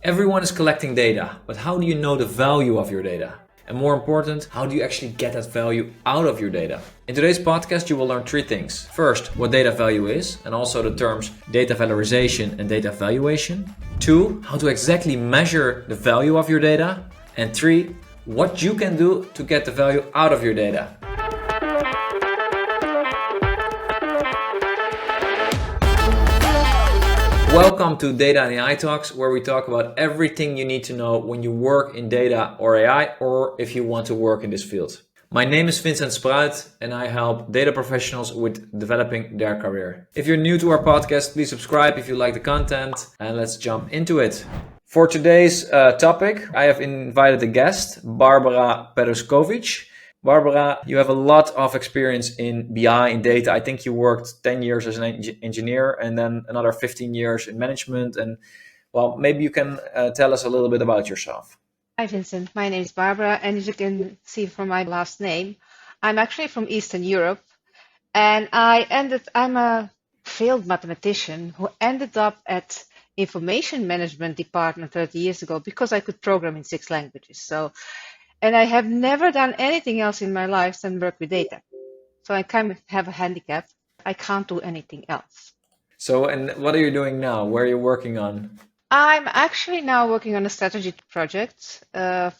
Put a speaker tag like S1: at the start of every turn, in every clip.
S1: Everyone is collecting data, but how do you know the value of your data? And more important, how do you actually get that value out of your data? In today's podcast, you will learn three things. First, what data value is, and also the terms data valorization and data valuation. Two, how to exactly measure the value of your data. And three, what you can do to get the value out of your data. Welcome to Data and AI Talks, where we talk about everything you need to know when you work in data or AI, or if you want to work in this field. My name is Vincent Spruit, and I help data professionals with developing their career. If you're new to our podcast, please subscribe if you like the content, and let's jump into it. For today's topic, I have invited a guest, Barbara Peruskovic. Barbara, you have a lot of experience in BI and data. I think you worked 10 years as an engineer and then another 15 years in management. And well, maybe you can tell us a little bit about yourself.
S2: Hi, Vincent. My name is Barbara, and as you can see from my last name, I'm actually from Eastern Europe, and I'm a failed mathematician who ended up at information management department 30 years ago because I could program in 6 languages. And I have never done anything else in my life than work with data. So I kind of have a handicap. I can't do anything else.
S1: So, and what are you doing now? Where are you working on?
S2: I'm actually now working on a strategy project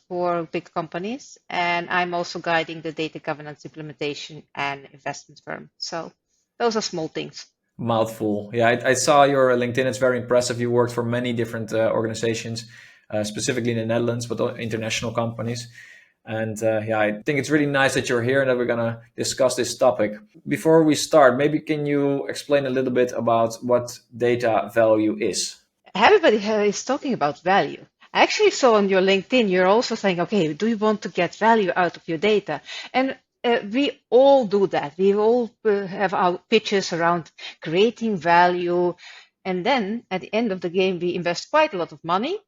S2: for big companies, and I'm also guiding the data governance implementation and investment firm. So those are small things.
S1: Mouthful. Yeah, I saw your LinkedIn. It's very impressive. You worked for many different organizations, specifically in the Netherlands, but international companies. And yeah, I think it's really nice that you're here and that we're going to discuss this topic. Before we start, maybe can you explain a little bit about what data value is?
S2: Everybody is talking about value. I actually saw on your LinkedIn, you're also saying, okay, do you want to get value out of your data? And we all do that. We all have our pitches around creating value. And then at the end of the game, we invest quite a lot of money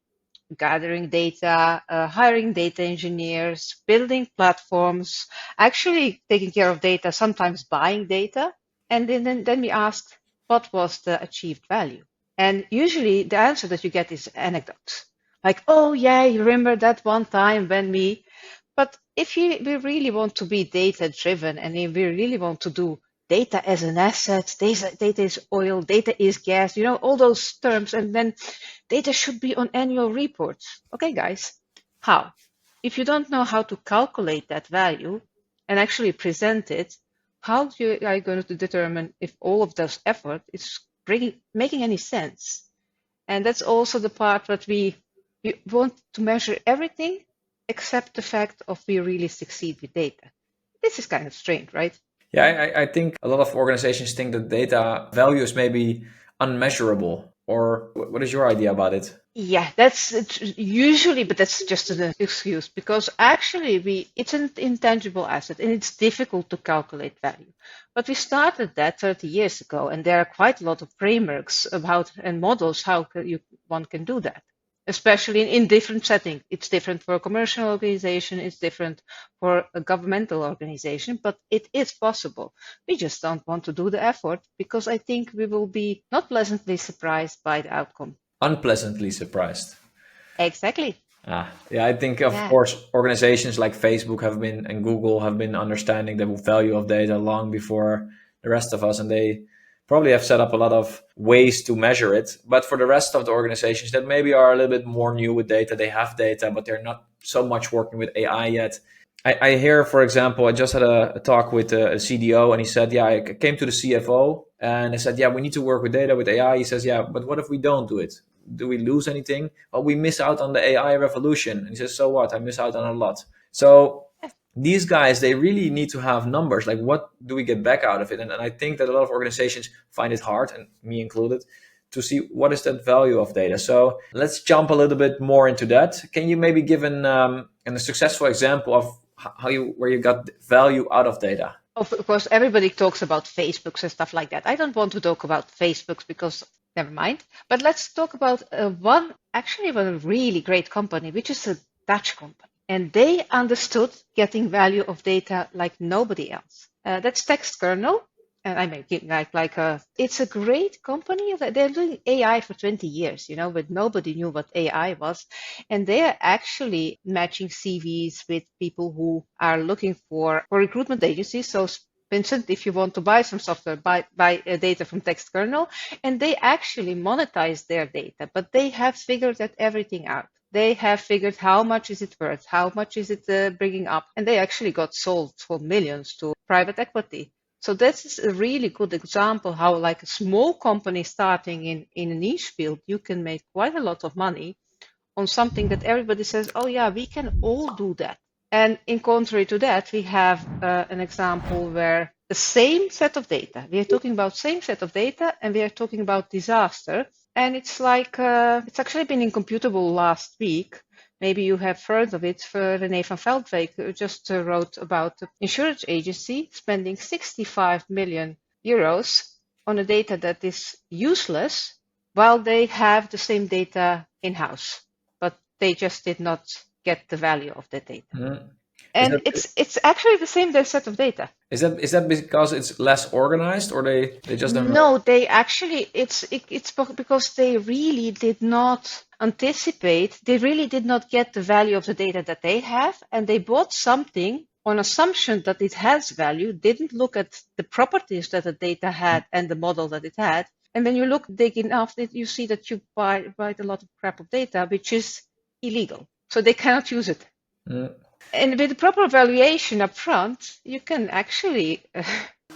S2: gathering data, hiring data engineers, building platforms, actually taking care of data, sometimes buying data. And then we asked, what was the achieved value? And usually the answer that you get is anecdotes. Like, oh yeah, you remember that one time when we... But if we really want to be data driven and if we really want to do data as an asset, data is oil, data is gas, all those terms, and then data should be on annual reports. Okay, guys, how? If you don't know how to calculate that value and actually present it, how are you going to determine if all of those effort is making any sense? And that's also the part that we want to measure everything except the fact of we really succeed with data. This is kind of strange, right?
S1: Yeah, I think a lot of organizations think that data value is maybe unmeasurable. Or what is your idea about it?
S2: Yeah, it's usually, but that's just an excuse because actually it's an intangible asset and it's difficult to calculate value. But we started that 30 years ago, and there are quite a lot of frameworks about and models how one can do that, especially in different settings. It's different for a commercial organization, it's different for a governmental organization, but it is possible. We just don't want to do the effort because I think we will be not pleasantly surprised by the outcome.
S1: Unpleasantly surprised.
S2: Exactly.
S1: Yeah, I think, of course, organizations like Facebook and Google have been understanding the value of data long before the rest of us, and they probably have set up a lot of ways to measure it. But for the rest of the organizations that maybe are a little bit more new with data, they have data, but they're not so much working with AI yet. I hear, for example, I just had a talk with a CDO, and he said, yeah, I came to the CFO and I said, yeah, we need to work with data, with AI. He says, yeah, but what if we don't do it? Do we lose anything? Well, we miss out on the AI revolution. And he says, so what? I miss out on a lot. So these guys, they really need to have numbers. Like, what do we get back out of it? And I think that a lot of organizations find it hard, and me included, to see what is that value of data. So let's jump a little bit more into that. Can you maybe give a successful example of where you got value out of data?
S2: Of course, everybody talks about Facebooks and stuff like that. I don't want to talk about Facebooks because never mind. But let's talk about one really great company, which is a Dutch company. And they understood getting value of data like nobody else. That's text kernel. and I make it it's a great company. They're doing AI for 20 years, but nobody knew what AI was. And they are actually matching CVs with people who are looking for recruitment agencies. So Vincent, if you want to buy some software, buy data from text kernel, and they actually monetize their data, but they have figured that everything out. They have figured how much is it worth, how much is it bringing up, and they actually got sold for millions to private equity. So this is a really good example how, like a small company starting in a niche field, you can make quite a lot of money on something that everybody says, oh yeah, we can all do that. And in contrary to that, we have an example where the same set of data, we are talking about same set of data, and we are talking about disaster. And it's like, it's actually been in Computable last week. Maybe you have heard of it. René van Veldwijk just wrote about the insurance agency spending 65 million euros on a data that is useless while they have the same data in-house, but they just did not get the value of that data.
S1: Mm.
S2: And it's actually the same set of data.
S1: Is that because it's less organized, or they just don't know?
S2: No, they actually it's because they really did not anticipate. They really did not get the value of the data that they have, and they bought something on assumption that it has value. Didn't look at the properties that the data had and the model that it had. And when you dig enough, you see that you buy a lot of crap of data, which is illegal. So they cannot use it.
S1: Mm.
S2: And with the proper valuation up front, you can actually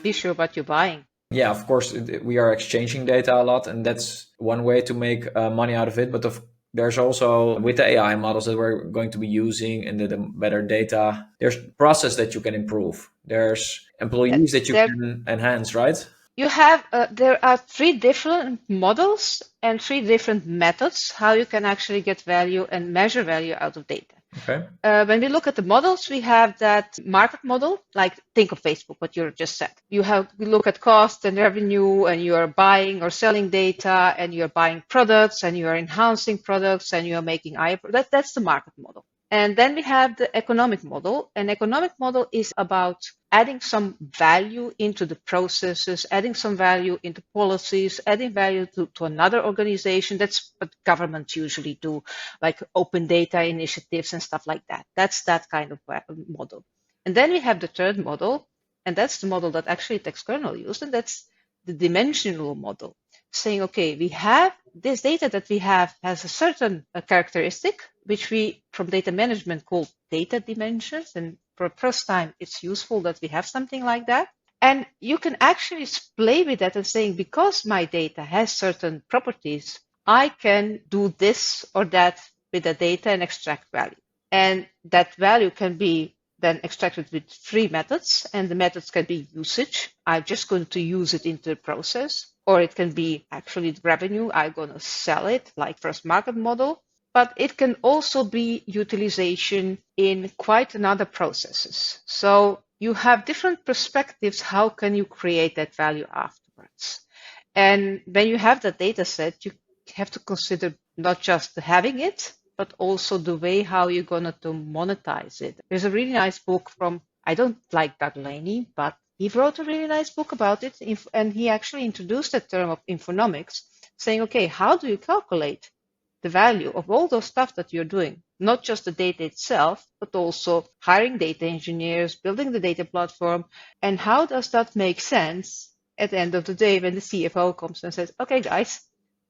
S2: be sure what you're buying.
S1: Yeah, of course, we are exchanging data a lot, and that's one way to make money out of it. But there's also, with the AI models that we're going to be using and the better data, there's process that you can improve. There's employees that you can enhance, right?
S2: You have, there are 3 different models and 3 different methods how you can actually get value and measure value out of data.
S1: Okay.
S2: When we look at the models, we have that market model, like think of Facebook, what you just said. We look at cost and revenue, and you are buying or selling data, and you're buying products, and you are enhancing products, and you are making that's the market model. And then we have the economic model. An economic model is about adding some value into the processes, adding some value into policies, adding value to another organization. That's what governments usually do, like open data initiatives and stuff like that. That's that kind of model. And then we have the third model, and that's the model that actually TextKernel used, and that's the dimensional model, saying, okay, we have this data that we have has a certain characteristic, which we from data management call data dimensions. And for the first time, it's useful that we have something like that. And you can actually play with that and saying, because my data has certain properties, I can do this or that with the data and extract value. And that value can be then extracted with 3 methods, and the methods can be usage. I'm just going to use it into the process, or it can be actually revenue. I'm going to sell it, like first market model. But it can also be utilization in quite another processes. So you have different perspectives. How can you create that value afterwards? And when you have that data set, you have to consider not just having it, but also the way how you're going to monetize it. There's a really nice book from, I don't like Doug Laney, but he wrote a really nice book about it. And he actually introduced the term of infonomics, saying, okay, how do you calculate the value of all those stuff that you're doing? Not just the data itself, but also hiring data engineers, building the data platform. And how does that make sense at the end of the day when the CFO comes and says, okay, guys,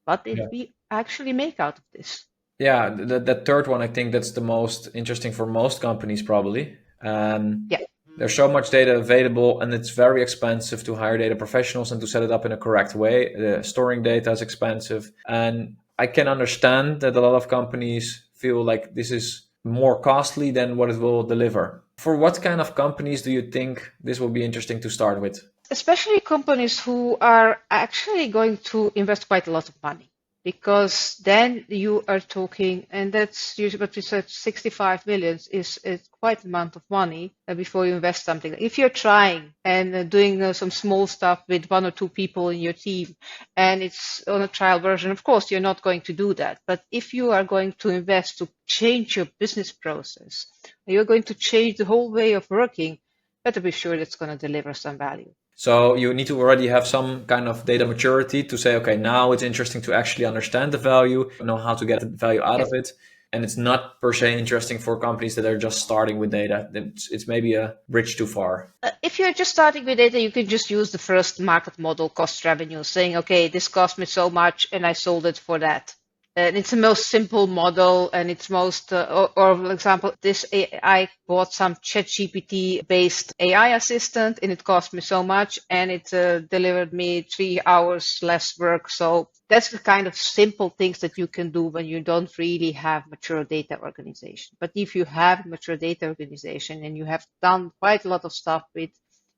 S2: what did we actually make out of this?
S1: Yeah, that third one, I think that's the most interesting for most companies, probably. There's so much data available, and it's very expensive to hire data professionals and to set it up in a correct way. Storing data is expensive. And I can understand that a lot of companies feel like this is more costly than what it will deliver. For what kind of companies do you think this will be interesting to start with?
S2: Especially companies who are actually going to invest quite a lot of money. Because then you are talking, and that's usually what we said, 65 million is quite an amount of money before you invest something. If you're trying and doing some small stuff with 1 or 2 people in your team, and it's on a trial version, of course, you're not going to do that. But if you are going to invest to change your business process, you're going to change the whole way of working, better be sure that's going to deliver some value.
S1: So you need to already have some kind of data maturity to say, okay, now it's interesting to actually understand the value, know how to get the value out of
S2: Yes.
S1: it. And it's not per se interesting for companies that are just starting with data. It's maybe a bridge too far.
S2: If you're just starting with data, you can just use the first market model, cost revenue, saying, okay, this cost me so much and I sold it for that. And it's the most simple model, and it's most, or for example, this I bought some ChatGPT based AI assistant, and it cost me so much, and it delivered me 3 hours less work. So that's the kind of simple things that you can do when you don't really have mature data organization. But if you have mature data organization and you have done quite a lot of stuff with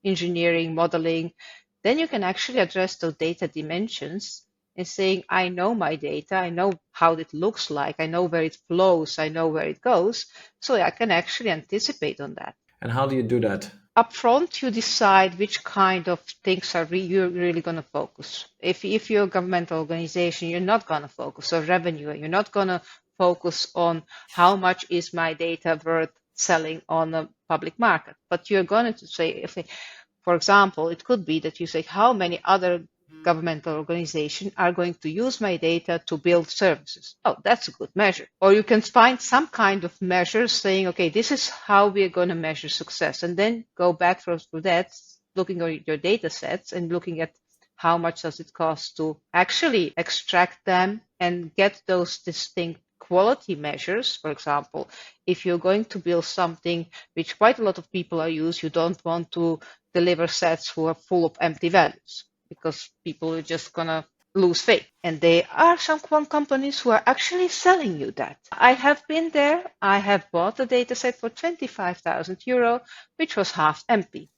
S2: engineering, modeling, then you can actually address those data dimensions and saying, I know my data, I know how it looks like, I know where it flows, I know where it goes, so I can actually anticipate on that.
S1: And how do you do that?
S2: Upfront, you decide which kind of things are you're really going to focus. If you're a governmental organization, you're not going to focus on revenue, you're not going to focus on how much is my data worth selling on the public market, but you're going to say, if for example, it could be that you say how many other governmental organizations are going to use my data to build services. Oh, that's a good measure. Or you can find some kind of measure saying, okay, this is how we are going to measure success. And then go back through that, looking at your data sets and looking at how much does it cost to actually extract them and get those distinct quality measures. For example, if you're going to build something which quite a lot of people are used, you don't want to deliver sets who are full of empty values because people are just gonna lose faith. And there are some companies who are actually selling you that. I have been there. I have bought a data set for 25,000 euro, which was half empty.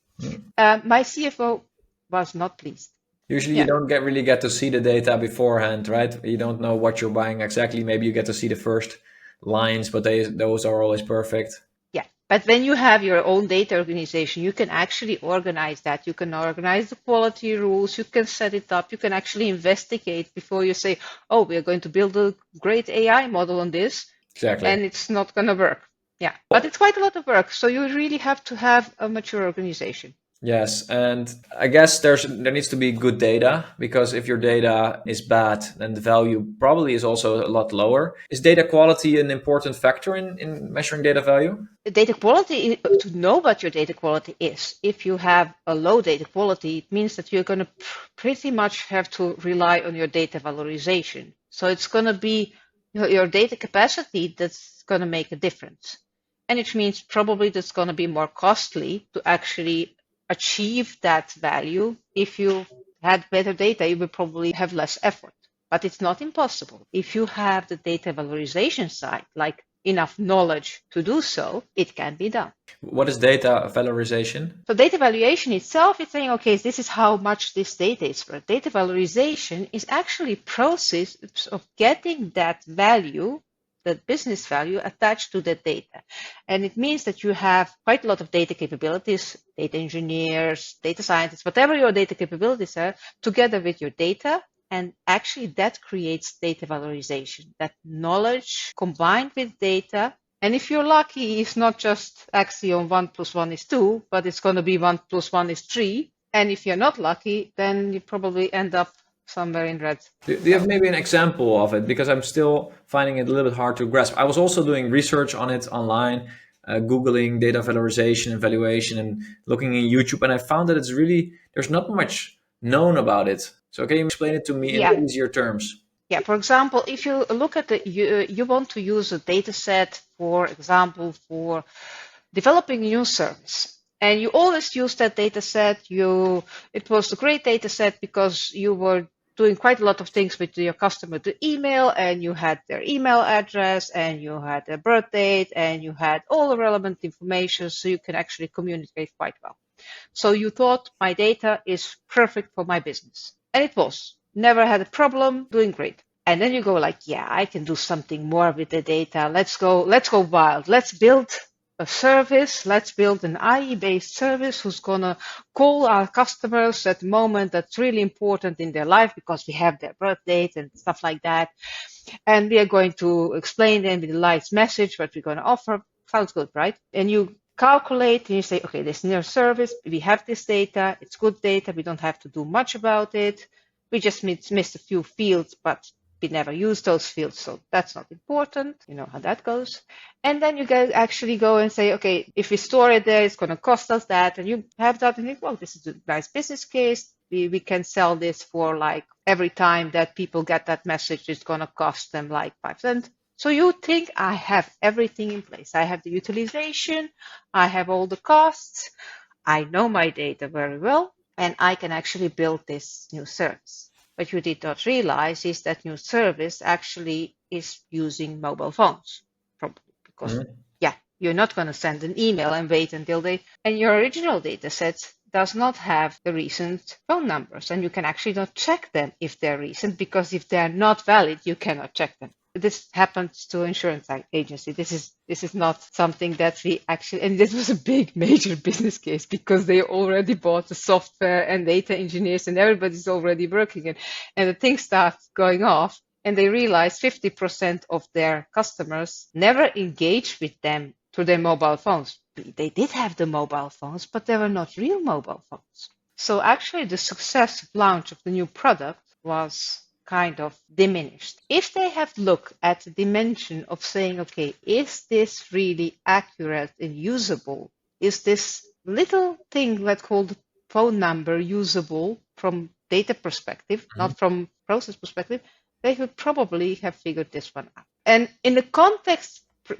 S2: My CFO was not pleased.
S1: Usually you don't really get to see the data beforehand, right? You don't know what you're buying exactly. Maybe you get to see the first lines, but those are always perfect.
S2: Yeah, but when you have your own data organization, you can actually organize that. You can organize the quality rules, you can set it up, you can actually investigate before you say, oh, we're going to build a great AI model on this,
S1: Exactly.
S2: and it's not going to work. Yeah, but it's quite a lot of work. So you really have to have a mature organization.
S1: Yes, and I guess there needs to be good data, because if your data is bad, then the value probably is also a lot lower. Is data quality an important factor in measuring data value?
S2: Data quality, to know what your data quality is. If you have a low data quality, it means that you're going to pretty much have to rely on your data valorization. So it's going to be your data capacity that's going to make a difference. And it means probably that's going to be more costly to actually achieve that value. If you had better data, you would probably have less effort. But it's not impossible. If you have the data valorization side, like enough knowledge to do so, it can be done.
S1: What is data valorization?
S2: So data valuation itself is saying, okay, this is how much this data is worth. Data valorization is actually a process of getting that value, that business value attached to the data. And it means that you have quite a lot of data capabilities, data engineers, data scientists, whatever your data capabilities are, together with your data. And actually that creates data valorization, that knowledge combined with data. And if you're lucky, it's not just axiom 1 + 1 = 2, but it's going to be 1 + 1 = 3. And if you're not lucky, then you probably end up somewhere in red.
S1: Do you have maybe an example of it? Because I'm still finding it a little bit hard to grasp. I was also doing research on it online, Googling data valorization and valuation and looking in YouTube, and I found that there's not much known about it. So can you explain it to me in easier terms?
S2: Yeah, for example, if you look at you want to use a data set, for example, for developing a new service, and you always use that data set. It was a great data set because you were doing quite a lot of things with your customer to email, and you had their email address, and you had their birth date, and you had all the relevant information, so you can actually communicate quite well. So you thought my data is perfect for my business, and it was. Never had a problem, doing great. And then you go like, yeah, I can do something more with the data. Let's go wild. Let's build a service. Let's build an IE-based service who's gonna call our customers at the moment that's really important in their life because we have their birth date and stuff like that. And we are going to explain them with a light message what we're going to offer. Sounds good, right? And you calculate and you say, okay, this new service, we have this data, it's good data, we don't have to do much about it. We just missed a few fields, but we never use those fields, so that's not important. You know how that goes. And then you guys actually go and say, okay, if we store it there, it's going to cost us that. And you have that and you think, well, this is a nice business case. We can sell this for like every time that people get that message, it's going to cost them like 5 cents. So you think I have everything in place. I have the utilization, I have all the costs, I know my data very well, and I can actually build this new service. What you did not realize is that new service actually is using mobile phones, probably because, you're not going to send an email and wait until and your original data set does not have the recent phone numbers, and you can actually not check them if they're recent, because if they're not valid, you cannot check them. This happens to insurance agency. This is not something that we actually, and this was a big major business case because they already bought the software and data engineers and everybody's already working it. And the thing starts going off and they realize 50% of their customers never engage with them through their mobile phones. They did have the mobile phones, but they were not real mobile phones. So actually the success of launch of the new product was kind of diminished. If they have looked at the dimension of saying, okay, is this really accurate and usable? Is this little thing that's called phone number usable from data perspective, not from process perspective, they would probably have figured this one out. And in the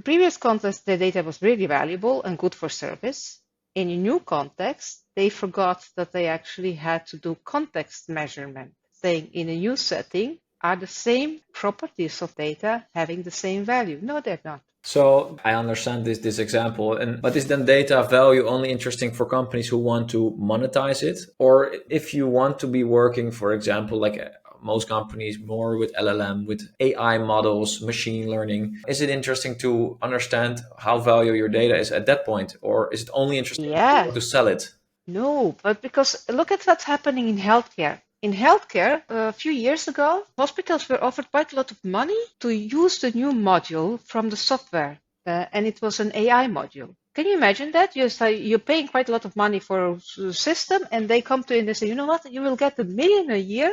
S2: previous context, the data was really valuable and good for service. In a new context, they forgot that they actually had to do context measurement, saying in a new setting, are the same properties of data having the same value? No, they're not.
S1: So I understand this example, but is then data value only interesting for companies who want to monetize it? Or if you want to be working, for example, like most companies more with LLM, with AI models, machine learning, is it interesting to understand how valuable your data is at that point? Or is it only interesting to sell it?
S2: No, but because look at what's happening in healthcare. In healthcare, a few years ago, hospitals were offered quite a lot of money to use the new module from the software, and it was an AI module. Can you imagine that? You're paying quite a lot of money for a system, and they come to you and they say, you know what, you will get $1 million a year,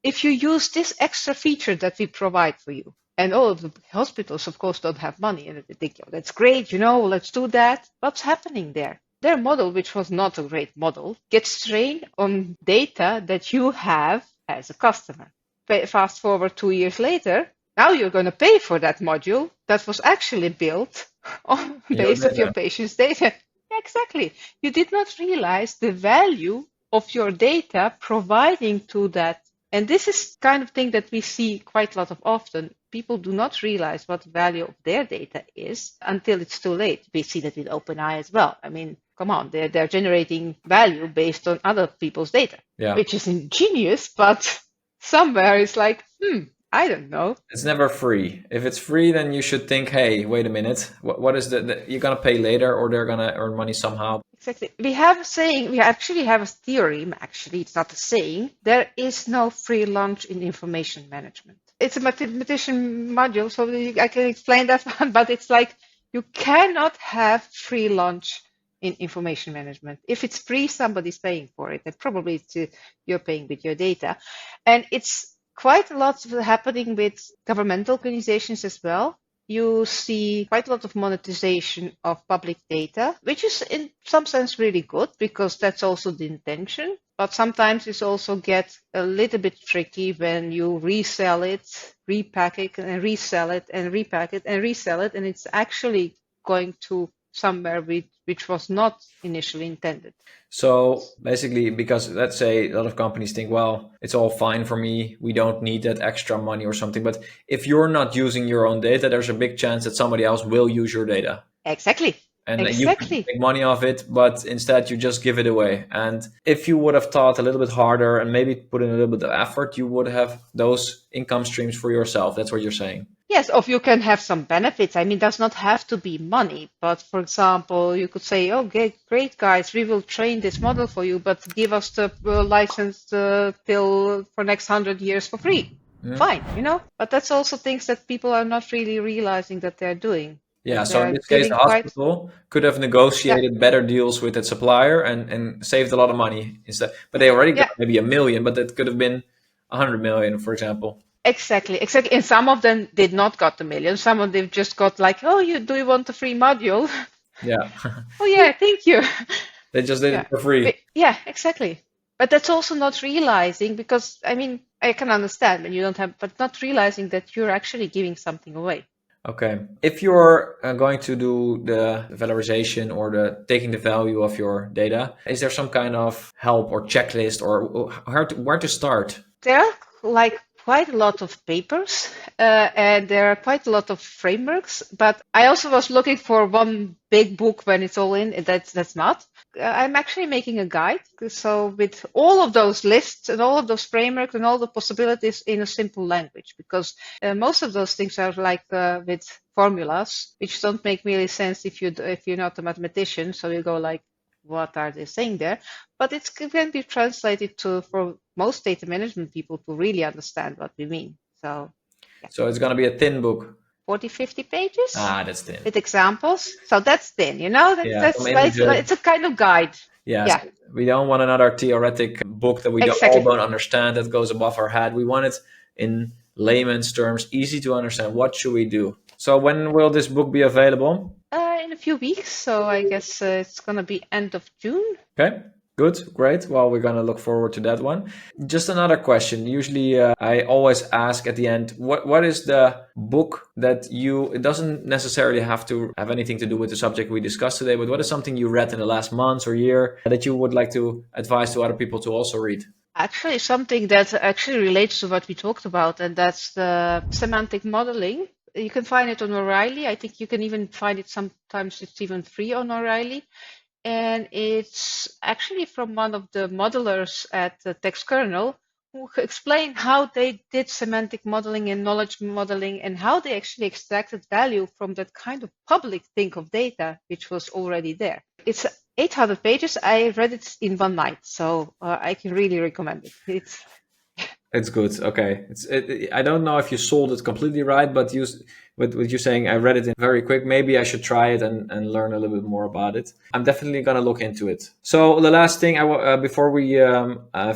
S2: if you use this extra feature that we provide for you. And all of the hospitals, of course, don't have money, and they think, oh, that's great, let's do that. What's happening there? Their model, which was not a great model, gets trained on data that you have as a customer. Fast forward 2 years later, now you're going to pay for that module that was actually built on base of your patient's data. Exactly. You did not realize the value of your data providing to that. And this is kind of thing that we see quite a lot of often. People do not realize what the value of their data is until it's too late. We see that with OpenAI as well. I mean, come on, they're generating value based on other people's data, which is ingenious, but somewhere it's like, I don't know.
S1: It's never free. If it's free, then you should think, hey, wait a minute, what is you're going to pay later or they're going to earn money somehow.
S2: Exactly. We actually have a theorem, actually, it's not a saying, there is no free lunch in information management. It's a mathematician module, so I can explain that one, but it's like you cannot have free lunch in information management. If it's free, somebody's paying for it, and probably you're paying with your data. And it's quite a lot happening with governmental organizations as well. You see quite a lot of monetization of public data, which is in some sense really good because that's also the intention. But sometimes it also gets a little bit tricky when you resell it, repack it, and resell it, and repack it, and resell it, and it's actually going to somewhere which was not initially intended.
S1: So basically, because let's say a lot of companies think, well, it's all fine for me, we don't need that extra money or something. But if you're not using your own data, there's a big chance that somebody else will use your data.
S2: Exactly.
S1: And you can make money off it, but instead you just give it away. And if you would have thought a little bit harder and maybe put in a little bit of effort, you would have those income streams for yourself. That's what you're saying.
S2: Yes, or you can have some benefits. I mean, it does not have to be money. But for example, you could say, okay, great guys, we will train this model for you, but give us the license till for next 100 years for free. Fine, But that's also things that people are not really realizing that they're doing.
S1: Yeah, so in
S2: They're
S1: this case,
S2: giving
S1: the
S2: quite,
S1: hospital could have
S2: yeah,
S1: negotiated better deals with its supplier and saved a lot of money instead. But they already got
S2: yeah,
S1: maybe 1 million, but that could have been 100 million, for example.
S2: exactly, exactly. And some of them did not got the million. Some of them just got like, oh, do you want a free module?
S1: Yeah,
S2: Oh yeah, thank you.
S1: they just did it
S2: Yeah,
S1: for free.
S2: yeah, exactly. But that's also not realizing because I mean I can understand when you don't have, but not realizing that you're actually giving something away.
S1: Okay. If you're going to do the valorization or the taking the value of your data, is there some kind of help or checklist or where to start?
S2: There are like quite a lot of papers and there are quite a lot of frameworks, but I also was looking for one big book when it's all in. That's not. I'm actually making a guide. So with all of those lists and all of those frameworks and all the possibilities in a simple language, because most of those things are like with formulas, which don't make really sense if you're not a mathematician. So you go like, what are they saying there? But it can be translated to for most data management people to really understand what we mean. So yeah,
S1: So it's going to be a thin book.
S2: 40, 50 pages
S1: Ah, that's thin.
S2: with examples. So that's thin, you know,
S1: Yeah, some
S2: that's
S1: images.
S2: it's a kind of guide.
S1: Yeah, so
S2: Yeah,
S1: we don't want another theoretic book that we all
S2: exactly.
S1: don't understand that goes above our head. We want it in layman's terms, easy to understand. What should we do? So when will this book be available?
S2: In a few weeks, so I guess it's gonna be end of June.
S1: Okay, good, great. Well, we're gonna look forward to that one. Just another question. Usually, I always ask at the end, what is the book that you? It doesn't necessarily have to have anything to do with the subject we discussed today, but what is something you read in the last months or year that you would like to advise to other people to also read?
S2: Actually, something that actually relates to what we talked about, and that's the semantic modeling. You can find it on O'Reilly. I think you can even find it sometimes it's even free on O'Reilly. And it's actually from one of the modelers at the text kernel who explained how they did semantic modeling and knowledge modeling and how they actually extracted value from that kind of public thing of data, which was already there. It's 800 pages. I read it in one night, so I can really recommend it.
S1: It's good. Okay. I don't know if you sold it completely right, but with you saying I read it in very quick, maybe I should try it and learn a little bit more about it. I'm definitely gonna look into it. So the last thing before we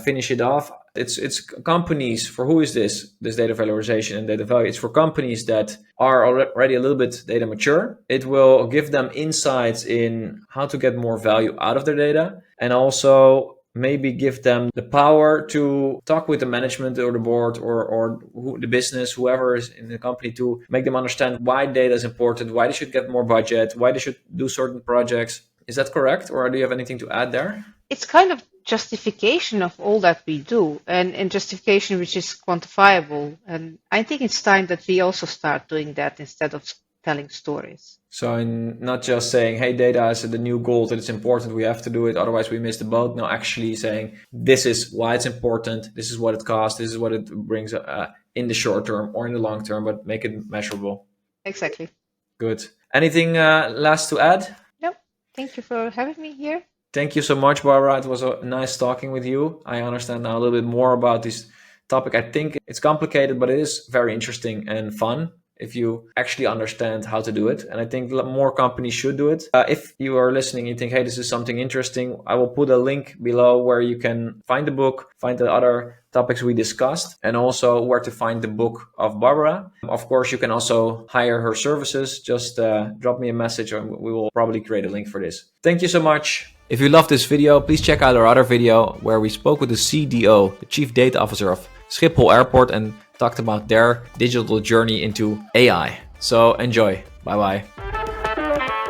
S1: finish it off, it's companies. For who is this data valorization and data value? It's for companies that are already a little bit data mature. It will give them insights in how to get more value out of their data, and also maybe give them the power to talk with the management or the board or the business, whoever is in the company, to make them understand why data is important, why they should get more budget, why they should do certain projects. Is that correct? Or do you have anything to add there?
S2: It's kind of justification of all that we do and justification which is quantifiable. And I think it's time that we also start doing that instead of telling stories.
S1: So in not just saying, hey, data is the new gold, that it's important, we have to do it, otherwise we miss the boat. No, actually saying, this is why it's important, this is what it costs, this is what it brings in the short term or in the long term, but make it measurable.
S2: Exactly.
S1: Good. Anything last to add?
S2: No, thank you for having me here.
S1: Thank you so much, Barbara. It was nice talking with you. I understand now a little bit more about this topic. I think it's complicated, but it is very interesting and fun if you actually understand how to do it. And I think more companies should do it. If you are listening and you think, hey, this is something interesting, I will put a link below where you can find the book, find the other topics we discussed, and also where to find the book of Barbara. Of course, you can also hire her services. Just drop me a message and we will probably create a link for this. Thank you so much. If you love this video, please check out our other video where we spoke with the CDO, the Chief Data Officer of Schiphol Airport, and talked about their digital journey into AI. So enjoy. Bye bye.